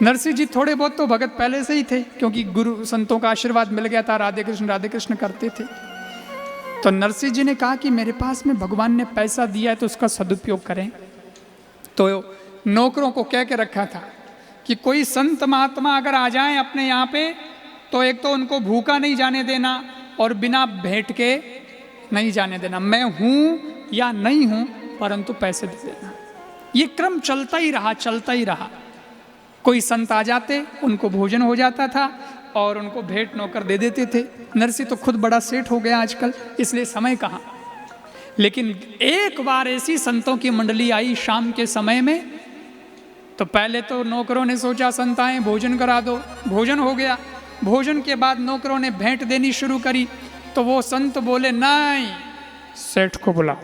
नरसिंह जी थोड़े बहुत तो भगत पहले से ही थे, क्योंकि गुरु संतों का आशीर्वाद मिल गया था, राधे कृष्ण करते थे। तो नरसिंह जी ने कहा कि मेरे पास में भगवान ने पैसा दिया है तो उसका सदुपयोग करें। तो नौकरों को कह के रखा था कि कोई संत महात्मा अगर आ जाएं अपने यहाँ पे तो एक तो उनको भूखा नहीं जाने देना और बिना भेंट के नहीं जाने देना। मैं हूँ या नहीं हूँ परंतु पैसे दे देना। ये क्रम चलता ही रहा। कोई संत आ जाते, उनको भोजन हो जाता था और उनको भेंट नौकर दे देते थे। नरसिंह तो खुद बड़ा सेठ हो गया आजकल, इसलिए समय कहाँ। लेकिन एक बार ऐसी संतों की मंडली आई शाम के समय में, तो पहले तो नौकरों ने सोचा संत आए भोजन करा दो, भोजन हो गया। भोजन के बाद नौकरों ने भेंट देनी शुरू करी, तो वो संत बोले नहीं, सेठ को बुलाओ,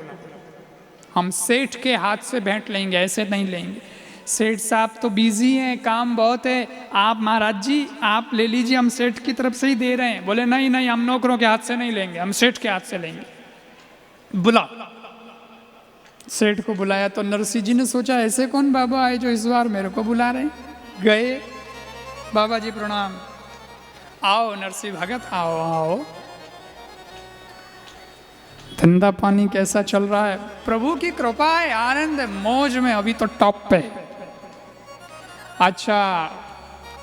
हम सेठ के हाथ से भेंट लेंगे, ऐसे नहीं लेंगे। सेठ साहब तो बिजी हैं, काम बहुत है, आप महाराज जी आप ले लीजिए, हम सेठ की तरफ से ही दे रहे हैं। बोले नहीं नहीं, हम नौकरों के हाथ से नहीं लेंगे, हम सेठ के हाथ से लेंगे, बुलाओ। सेठ को बुलाया तो नरसिंह जी ने सोचा ऐसे कौन बाबा आए जो इस बार मेरे को बुला रहे हैं। गए, बाबा जी प्रणाम, आओ नरसिंह भगत आओ आओ, धंधा पानी कैसा चल रहा है? प्रभु की कृपा है, आनंद है, मौज में, अभी तो टॉप पे। अच्छा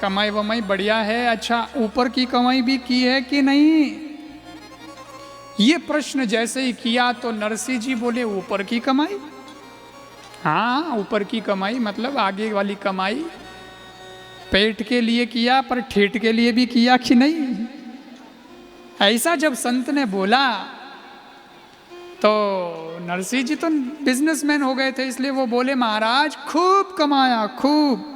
कमाई वमाई बढ़िया है? अच्छा ऊपर की कमाई भी की है कि नहीं? ये प्रश्न जैसे ही किया तो नरसिंह जी बोले ऊपर की कमाई? हाँ ऊपर की कमाई मतलब आगे वाली कमाई। पेट के लिए किया पर ठेठ के लिए भी किया कि नहीं? ऐसा जब संत ने बोला तो नरसिंह जी तो बिजनेसमैन हो गए थे, इसलिए वो बोले महाराज खूब कमाया खूब,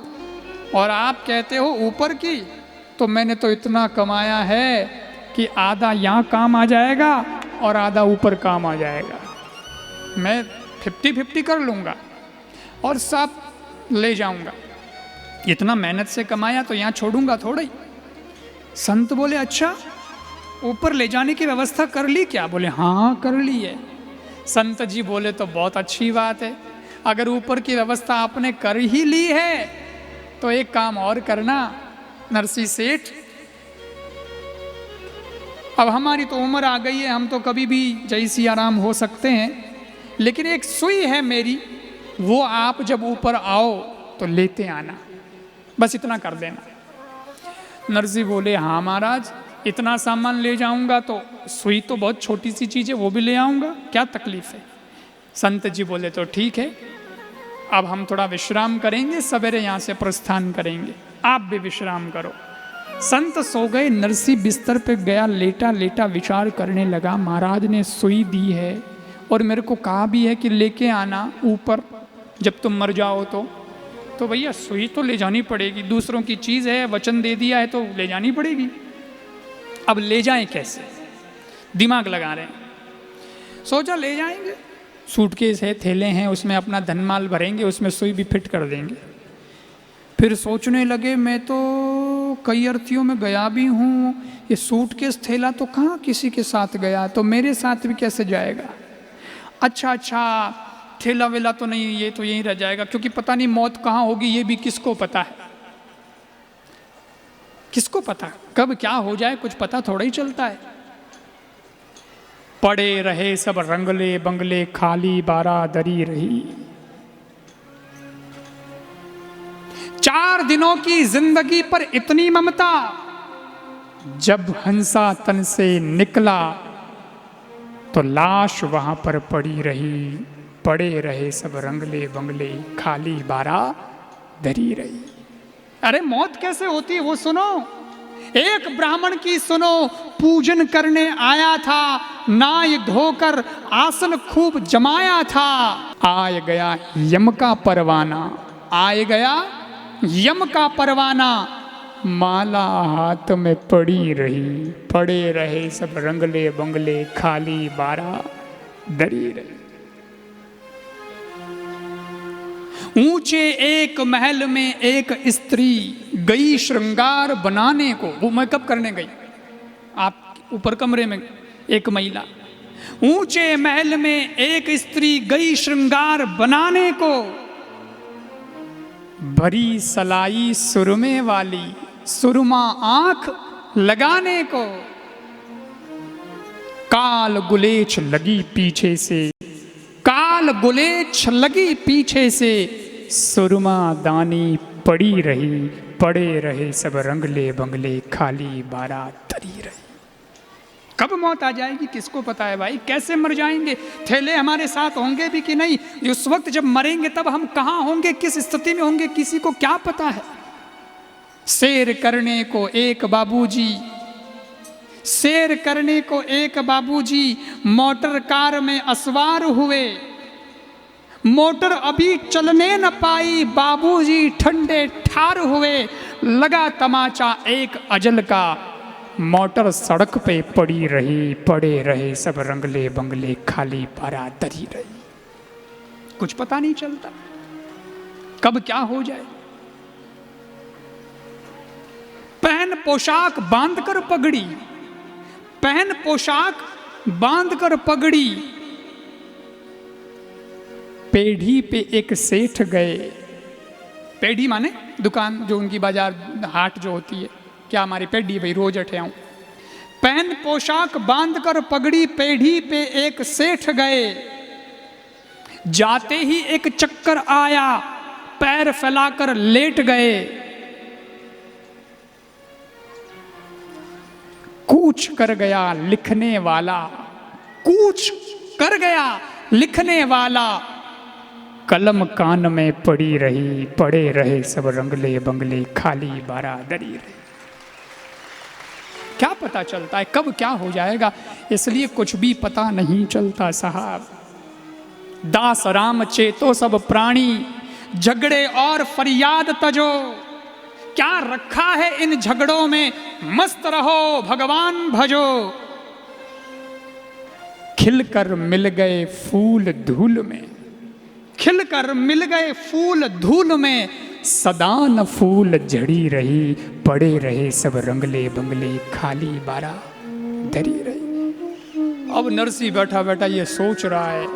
और आप कहते हो ऊपर की, तो मैंने तो इतना कमाया है कि आधा यहाँ काम आ जाएगा और आधा ऊपर काम आ जाएगा। मैं 50-50 कर लूँगा और सब ले जाऊँगा। इतना मेहनत से कमाया तो यहाँ छोड़ूंगा थोड़ा ही। संत बोले अच्छा ऊपर ले जाने की व्यवस्था कर ली क्या? बोले हाँ कर ली है। संत जी बोले तो बहुत अच्छी बात है, अगर ऊपर की व्यवस्था आपने कर ही ली है तो एक काम और करना नरसिंह सेठ, अब हमारी तो उम्र आ गई है, हम तो कभी भी जय सिया राम हो सकते हैं, लेकिन एक सुई है मेरी, वो आप जब ऊपर आओ तो लेते आना, बस इतना कर देना। नरसिंह बोले हाँ महाराज, इतना सामान ले जाऊंगा तो सुई तो बहुत छोटी सी चीज़ है, वो भी ले आऊंगा, क्या तकलीफ है। संत जी बोले तो ठीक है, अब हम थोड़ा विश्राम करेंगे, सवेरे यहाँ से प्रस्थान करेंगे, आप भी विश्राम करो। संत सो गए, नरसिंह बिस्तर पे गया, लेटा लेटा विचार करने लगा, महाराज ने सुई दी है और मेरे को कहा भी है कि लेके आना ऊपर जब तुम मर जाओ तो भैया सुई तो ले जानी पड़ेगी, दूसरों की चीज़ है, वचन दे दिया है तो ले जानी पड़ेगी। अब ले जाएं कैसे, दिमाग लगा रहे हैं। सोचा ले जाएंगे, सूटकेस है, थैले हैं, उसमें अपना धनमाल भरेंगे, उसमें सुई भी फिट कर देंगे। फिर सोचने लगे मैं तो कई अर्थीयों में गया भी हूँ, ये सूटकेस थैला तो कहाँ किसी के साथ गया, तो मेरे साथ भी कैसे जाएगा। अच्छा ठेला वेला तो नहीं, ये तो यहीं रह जाएगा, क्योंकि पता नहीं मौत कहाँ होगी, ये भी किसको पता है, किसको पता कब क्या हो जाए, कुछ पता थोड़ा ही चलता है। पड़े रहे सब रंगले बंगले, खाली बारादरी रही। 4 दिनों की जिंदगी पर इतनी ममता, जब हंसा तन से निकला तो लाश वहां पर पड़ी रही। पड़े रहे सब रंगले बंगले, खाली बारादरी रही। अरे मौत कैसे होती है वो सुनो। एक ब्राह्मण की सुनो, पूजन करने आया था, नाय धोकर आसन खूब जमाया था, आय गया यम का परवाना, आय गया यम का परवाना, माला हाथ में पड़ी रही। पड़े रहे सब रंगले बंगले, खाली बारादरी रही। ऊंचे एक महल में एक स्त्री गई श्रृंगार बनाने को, वो मेकअप करने गई, आप ऊपर कमरे में एक महिला, ऊंचे महल में एक स्त्री गई श्रृंगार बनाने को, भरी सलाई सुरमे वाली, सुरमा आंख लगाने को, काल गुलेच लगी पीछे से, काल गुलेच लगी पीछे से, सुरमा दानी पड़ी रही, पड़े रहे सब रंगले बंगले, खाली बारात धरी रही। कब मौत आ जाएगी किसको पता है भाई, कैसे मर जाएंगे, थैले हमारे साथ होंगे भी कि नहीं, उस वक्त जब मरेंगे तब हम कहाँ होंगे, किस स्थिति में होंगे, किसी को क्या पता है। सैर करने को एक बाबूजी, सैर करने को एक बाबूजी मोटर कार में असवार हुए, मोटर अभी चलने न पाई, बाबूजी ठंडे ठार हुए, लगा तमाचा एक अजल का, मोटर सड़क पे पड़ी रही, पड़े रहे सब रंगले बंगले, खाली बारात धरी रही। कुछ पता नहीं चलता कब क्या हो जाए। पहन पोशाक बांध कर पगड़ी, पहन पोशाक बांध कर पगड़ी, पेढ़ी पे एक सेठ गए, पेढ़ी माने दुकान जो उनकी बाजार हाट जो होती है, क्या हमारी पेढ़ी भाई रोज अठे आऊं। पहन पोशाक बांध कर पगड़ी, पेढ़ी पे एक सेठ गए, जाते ही एक चक्कर आया, पैर फैलाकर लेट गए, कूच कर गया लिखने वाला, कूच कर गया लिखने वाला, कलम कान में पड़ी रही, पड़े रहे सब रंगले बंगले, खाली बारात धरी रही। क्या पता चलता है कब क्या हो जाएगा, इसलिए कुछ भी पता नहीं चलता साहब। दास राम चेतो सब प्राणी, झगड़े और फरियाद तजो, क्या रखा है इन झगड़ों में, मस्त रहो भगवान भजो। खिलकर मिल गए फूल धूल में, खिलकर मिल गए फूल धूल में, सदा न फूल झड़ी रही, पड़े रहे सब रंगले बंगले, खाली बारात धरी रही। अब नरसी बैठा बैठा ये सोच रहा है,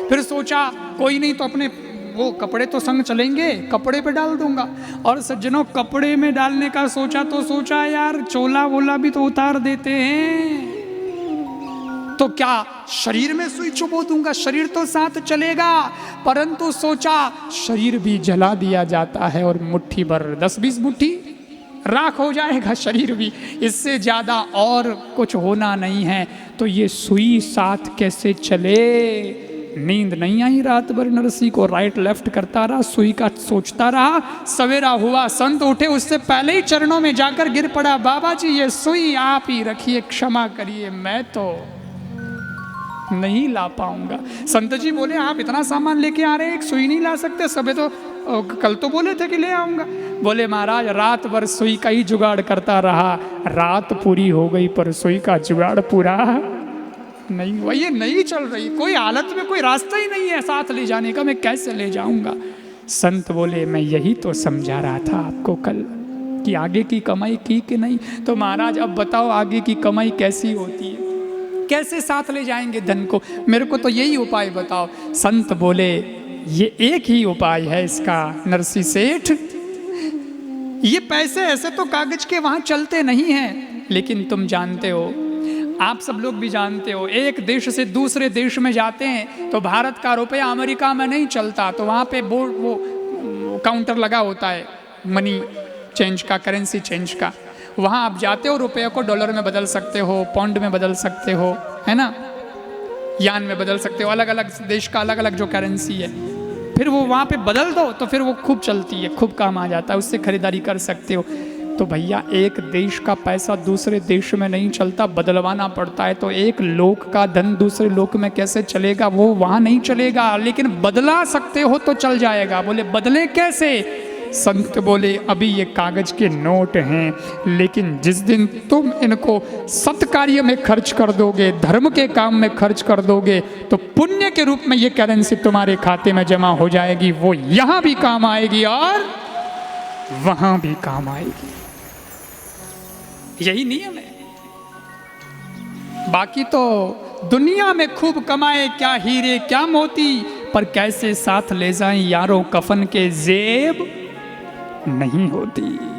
फिर सोचा कोई नहीं तो अपने वो कपड़े तो संग चलेंगे, कपड़े पे डाल दूंगा। और सज्जनों कपड़े में डालने का सोचा तो सोचा यार चोला वोला भी तो उतार देते हैं, तो क्या शरीर में सुई चुबो दूंगा, शरीर तो साथ चलेगा। परंतु सोचा शरीर भी जला दिया जाता है और मुट्ठी भर 10-20 मुट्ठी राख हो जाएगा शरीर भी, इससे ज्यादा और कुछ होना नहीं है, तो ये सुई साथ कैसे चले। नींद नहीं आई रात भर नरसी को, राइट लेफ्ट करता रहा, सुई का सोचता रहा। सवेरा हुआ, संत उठे, उससे पहले ही चरणों में जाकर गिर पड़ा, बाबा जी ये सुई आप ही रखिए, क्षमा करिए, मैं तो नहीं ला पाऊंगा। संत जी बोले आप इतना सामान लेके आ रहे हैं, एक सुई नहीं ला सकते, सबे तो कल तो बोले थे कि ले आऊंगा। बोले महाराज रात भर सुई का ही जुगाड़ करता रहा, रात पूरी हो गई पर सुई का जुगाड़ पूरा नहीं हुआ, ये नहीं चल रही, कोई हालत में कोई रास्ता ही नहीं है साथ ले जाने का, मैं कैसे ले जाऊंगा। संत बोले मैं यही तो समझा रहा था आपको कल कि आगे की कमाई की कि नहीं। तो महाराज अब बताओ आगे की कमाई कैसी होती है, कैसे साथ ले जाएंगे धन को, मेरे को तो यही उपाय बताओ। संत बोले ये एक ही उपाय है इसका नरसी सेठ, ये पैसे ऐसे तो कागज के वहां चलते नहीं हैं, लेकिन तुम जानते हो, आप सब लोग भी जानते हो, एक देश से दूसरे देश में जाते हैं तो भारत का रुपया अमेरिका में नहीं चलता, तो वहाँ पे बोर्ड वो काउंटर लगा होता है मनी चेंज का, करेंसी चेंज का, वहाँ आप जाते हो रुपये को डॉलर में बदल सकते हो, पाउंड में बदल सकते हो, है ना, यान में बदल सकते हो, अलग अलग देश का अलग अलग जो करेंसी है, फिर वो वहाँ पे बदल दो तो फिर वो खूब चलती है, खूब काम आ जाता है, उससे खरीदारी कर सकते हो। तो भैया एक देश का पैसा दूसरे देश में नहीं चलता, बदलवाना पड़ता है, तो एक लोक का धन दूसरे लोक में कैसे चलेगा, वो वहाँ नहीं चलेगा, लेकिन बदला सकते हो तो चल जाएगा। बोले बदले कैसे? संत बोले अभी ये कागज के नोट हैं, लेकिन जिस दिन तुम इनको सत्कार्य में खर्च कर दोगे, धर्म के काम में खर्च कर दोगे, तो पुण्य के रूप में ये करेंसी तुम्हारे खाते में जमा हो जाएगी, वो यहाँ भी काम आएगी और वहाँ भी काम आएगी। यही नियम है। बाकी तो दुनिया में खूब कमाए क्या हीरे क्या मोती, पर कैसे साथ ले जाएं यारों कफन के जेब नहीं होती।